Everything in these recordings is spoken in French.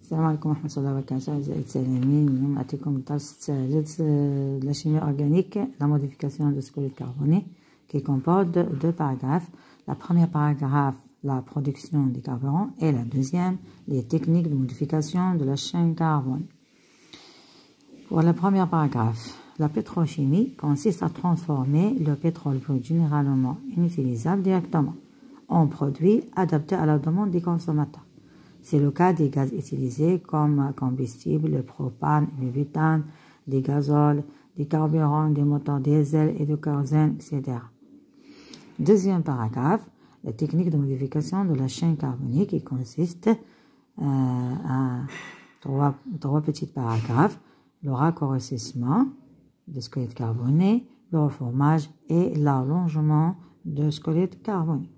السلام عليكم ورحمة الله وبركاته أعزائي التلاميذ. اليوم نعطيكم الدرس الثالث de la chimie organique, la modification de squelette carboné, qui comporte deux paragraphes. La première paragraphe, la production des carburants, et la deuxième, les techniques de modification de la chaîne carbone. Pour le premier paragraphe, la pétrochimie consiste à transformer le pétrole brut généralement inutilisable directement en produit adapté à la demande des consommateurs. C'est le cas des gaz utilisés comme combustible, le propane, le butane, des gazoles, des carburants, des moteurs diesel et de kérosène, etc. Deuxième paragraphe, la technique de modification de la chaîne carbonique qui consiste à trois petits paragraphes, le raccourcissement de squelette carboné, le reformage et l'allongement de squelette carboné.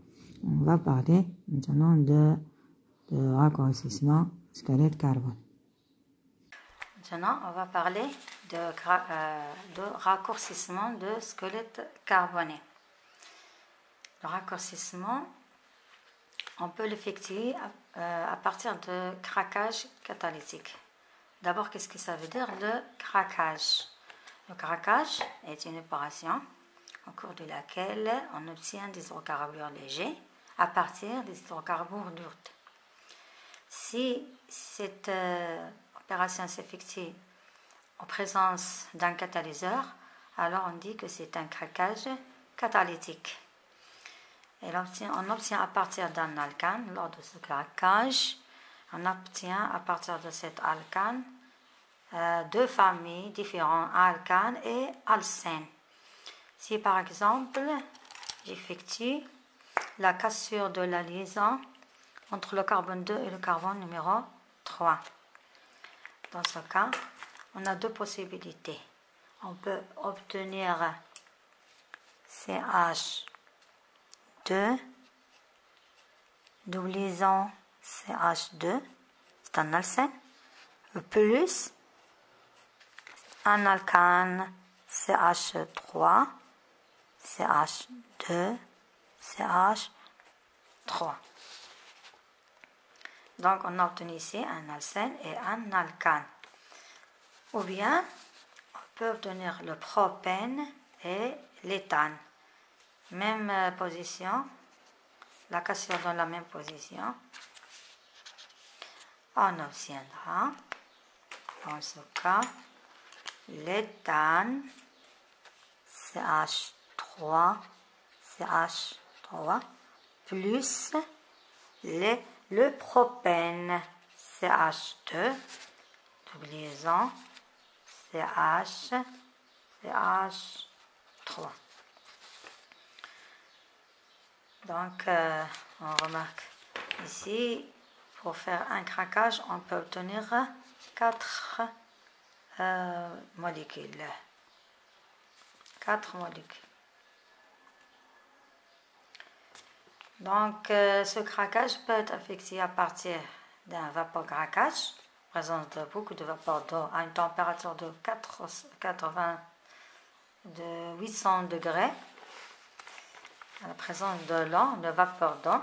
On va parler maintenant de raccourcissement squelette carbone. Maintenant, on va parler de raccourcissement de squelette carboné. Le raccourcissement, on peut l'effectuer à partir de craquage catalytique. D'abord, qu'est-ce que ça veut dire le craquage? Le craquage est une opération au cours de laquelle on obtient des hydrocarbures légers à partir des hydrocarbures lourds. Si cette opération s'effectue en présence d'un catalyseur, alors on dit que c'est un craquage catalytique. Et on obtient à partir d'un alcane, lors de ce craquage, on obtient à partir de cet alcane deux familles différentes, alcanes et alcènes. Si par exemple, j'effectue la cassure de la liaison entre le carbone 2 et le carbone numéro 3. Dans ce cas, on a deux possibilités. On peut obtenir CH2, double liaison CH2, c'est un alcène, plus un alcane CH3, CH2, CH3. Donc, on a obtenu ici un alcène et un alcane. Ou bien, on peut obtenir le propène et l'éthane. Même position, la cassure dans la même position. On obtiendra, dans ce cas, l'éthane, CH3, plus le propène, CH2, double liaison, CH3. Donc, on remarque ici, pour faire un craquage, on peut obtenir 4 molécules. 4 molécules. Donc, ce craquage peut être effectué à partir d'un vapeur craquage, présence de beaucoup de vapeur d'eau à une température de 800 degrés, à la présence de l'eau, de vapeur d'eau.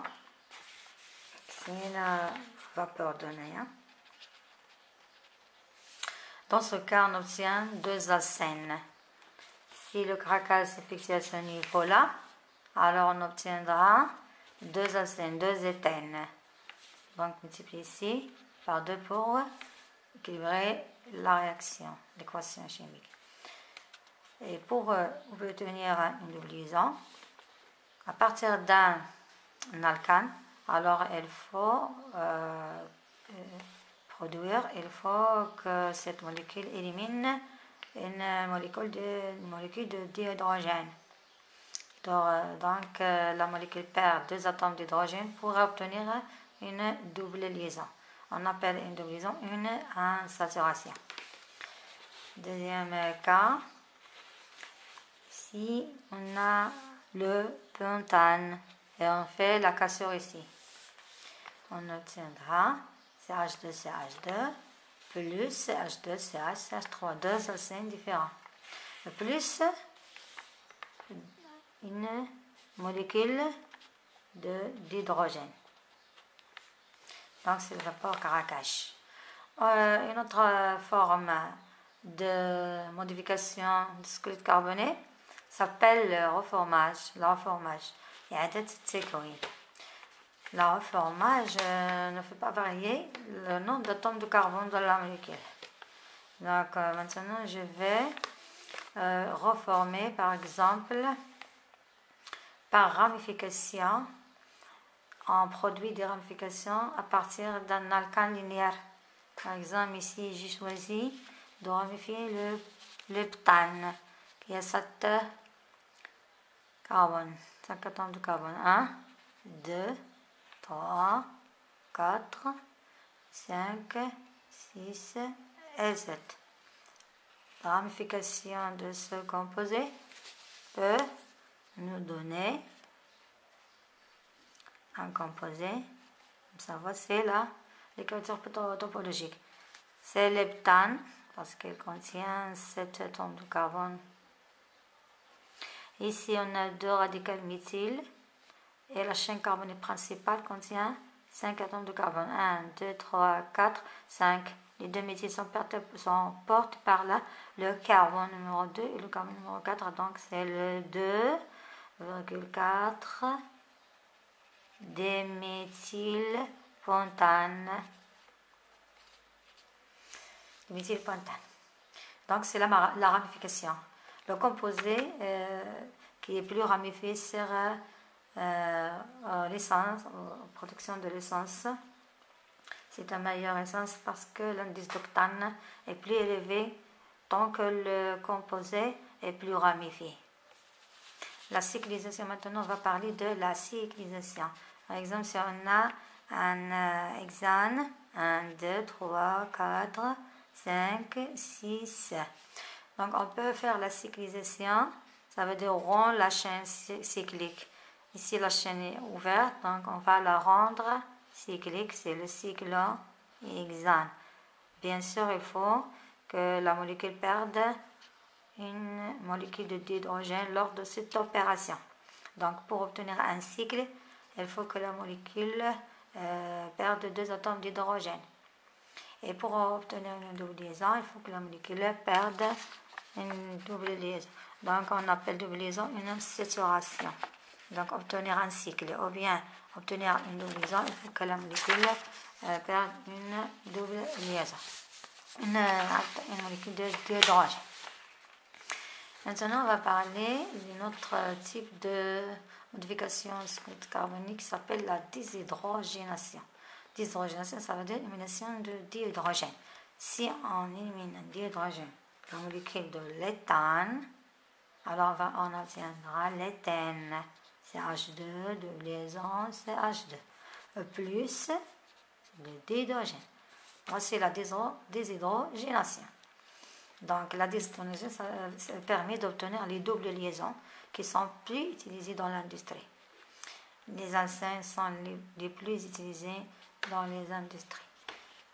C'est une vapeur donnée. Dans ce cas, on obtient deux alcènes. Si le craquage s'effectue à ce niveau-là, alors on obtiendra deux alcènes, deux éthènes. Donc, multiplié ici par 2 pour équilibrer la réaction, l'équation chimique. Et pour obtenir une double liaison, à partir d'un alcane, alors il faut il faut que cette molécule élimine une molécule de dihydrogène. Donc, la molécule perd 2 atomes d'hydrogène pour obtenir une double liaison. On appelle une double liaison une insaturation. Deuxième cas, si on a le pentane et on fait la cassure ici, on obtiendra CH2CH2 plus CH2CH3, deux alcènes différents. Le plus une molécule d'hydrogène. Donc, c'est le rapport craquage. Une autre forme de modification du squelette carboné s'appelle le reformage. Le reformage. Le reformage ne fait pas varier le nombre d'atomes de carbone dans la molécule. Donc maintenant je vais reformer par exemple par ramification en produit de ramification à partir d'un alcane linéaire. Par exemple ici j'ai choisi de ramifier le leptane qui a 7 carbone, 5 atomes de carbone. 1, 2, 3, 4, 5, 6 et 7. La ramification de ce composé peut nous donner un composé, ça va, c'est là l'écriture topologique. C'est l'heptane parce qu'il contient 7 atomes de carbone. Ici on a 2 radicales méthyle et la chaîne carbonée principale contient 5 atomes de carbone. 1, 2, 3, 4, 5. Les 2 méthyles sont portés par là le carbone numéro 2 et le carbone numéro 4. Donc c'est le 2,4 déméthylpentane. Donc c'est la ramification. Le composé qui est plus ramifié sera l'essence, production de l'essence. C'est un meilleur essence parce que l'indice d'octane est plus élevé tant que le composé est plus ramifié. La cyclisation, maintenant on va parler de la cyclisation. Par exemple, si on a un hexane, 1, 2, 3, 4, 5, 6. Donc on peut faire la cyclisation, ça veut dire rendre la chaîne cyclique. Ici la chaîne est ouverte, donc on va la rendre cyclique, c'est le cycle hexane. Bien sûr, il faut que la molécule perde une molécule de dihydrogène lors de cette opération. Donc pour obtenir un cycle, il faut que la molécule perde 2 atomes d'hydrogène. Et pour obtenir une double liaison, il faut que la molécule perde une double liaison. Donc on appelle double liaison une saturation. Donc obtenir un cycle ou bien obtenir une double liaison, il faut que la molécule perde une double liaison. Une molécule de dihydrogène. Maintenant, on va parler d'un autre type de modification carbonique qui s'appelle la déshydrogénation. Déshydrogénation, ça veut dire élimination de dihydrogène. Si on élimine un dihydrogène, la molécule de l'éthane, alors on obtiendra l'éthène. C'est H2, de liaison, c'est H2. Plus le dihydrogène. Voici la déshydrogénation. Donc la déshydrogénation, ça permet d'obtenir les doubles liaisons qui sont plus utilisées dans l'industrie. Les alcènes sont les plus utilisés dans les industries.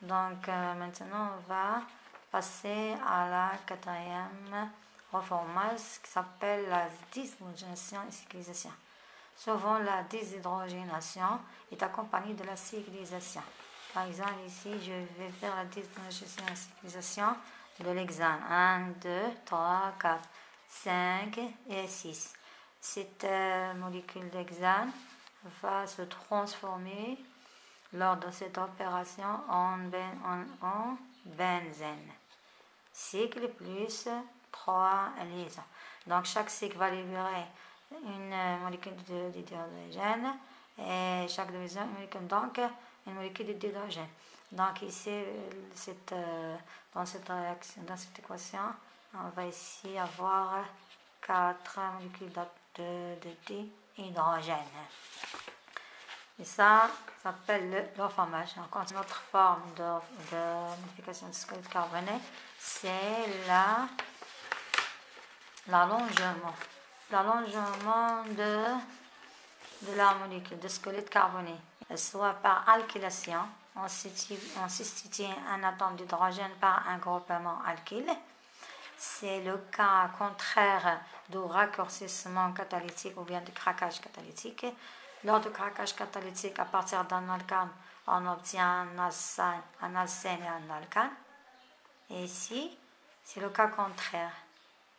Donc maintenant, on va passer à la 4e reformage qui s'appelle la déshydrogénation et cyclisation. Souvent, la déshydrogénation est accompagnée de la cyclisation. Par exemple, ici, je vais faire la déshydrogénation et cyclisation de l'hexane. 1, 2, 3, 4, 5 et 6. Cette molécule d'hexane va se transformer lors de cette opération en benzène. Cycle plus 3 liaisons. Donc chaque cycle va libérer une molécule d'hydrogène et chaque division donc une molécule d'hydrogène. Donc ici, dans cette équation, on va ici avoir 4 molécules de dihydrogène. Et ça s'appelle le reformage. Encore une autre forme de modification du squelette carboné, c'est l'allongement. L'allongement de la molécule de squelette carboné, soit par alkylation, on substitue un atome d'hydrogène par un groupement alkyle. C'est le cas contraire du raccourcissement catalytique ou bien du craquage catalytique. Lors du craquage catalytique, à partir d'un alcane, on obtient un alcène et un alcane. Et ici, c'est le cas contraire.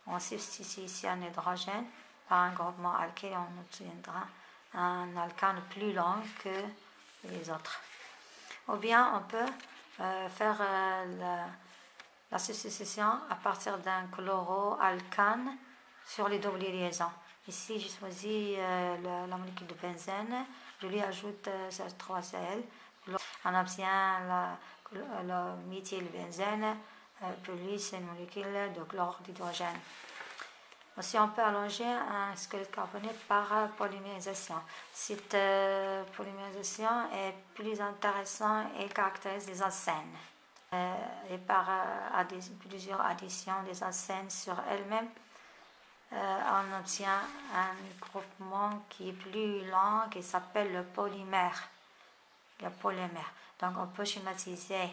On substitue ici un hydrogène par un groupement alkyle et on obtiendra un alcane plus long que les autres. Ou bien on peut faire la substitution à partir d'un chloroalcane sur les doubles liaisons. Ici, j'ai choisi la molécule de benzène, je lui ajoute CH3Cl, on obtient le méthylbenzène, puis c'est une molécule de chlore d'hydrogène. Aussi, on peut allonger un squelette carboné par polymérisation. Cette polymérisation est plus intéressante et caractérise les alcènes. Et par plusieurs additions des alcènes sur elles-mêmes, on obtient un groupement qui est plus lent, qui s'appelle le polymère. Donc, on peut schématiser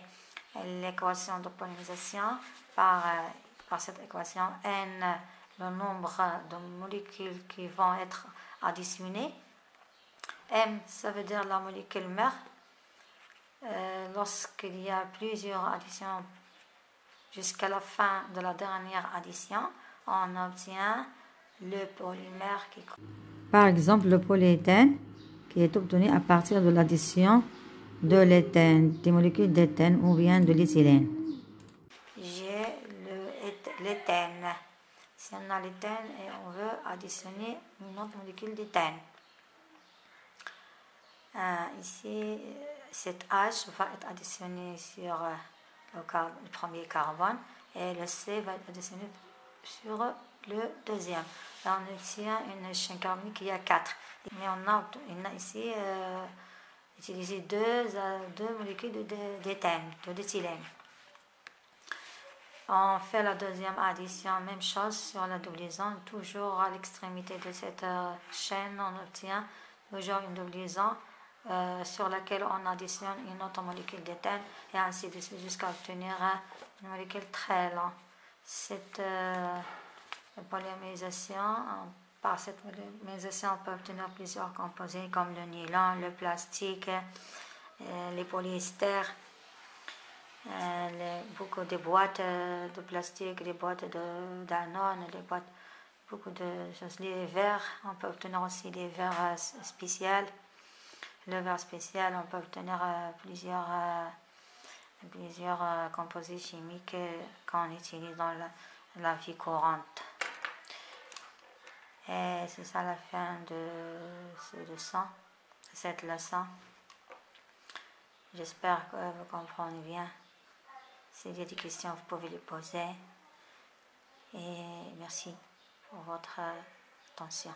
l'équation de polymérisation par cette équation n, le nombre de molécules qui vont être additionnées. M, ça veut dire la molécule mère. Lorsqu'il y a plusieurs additions jusqu'à la fin de la dernière addition, on obtient le polymère qui... Par exemple, le polyéthène qui est obtenu à partir de l'addition de l'éthène, des molécules d'éthène ou bien de l'éthylène. J'ai l'éthène. Si on a l'éthène et on veut additionner une autre molécule d'éthène. Ici, cette H va être additionné sur le premier carbone et le C va être additionné sur le deuxième. Là, on obtient une chaîne carbonique qui a 4. Mais on a ici utilisé deux molécules d'éthène, d'éthylène. On fait la deuxième addition, même chose sur la doublison. Toujours à l'extrémité de cette chaîne, on obtient toujours une doublison sur laquelle on additionne une autre molécule d'éthène et ainsi de suite jusqu'à obtenir une molécule très lente. Cette polymérisation, par cette polymérisation, on peut obtenir plusieurs composés comme le nylon, le plastique, les polyesters, beaucoup de boîtes de plastique, des boîtes d'anone, beaucoup de choses. Les verres, on peut obtenir aussi des verres spéciaux. Le verre spécial, on peut obtenir plusieurs composés chimiques qu'on utilise dans la vie courante. Et c'est ça la fin de cette leçon. J'espère que vous comprenez bien. S'il y a des questions, vous pouvez les poser. Et merci pour votre attention.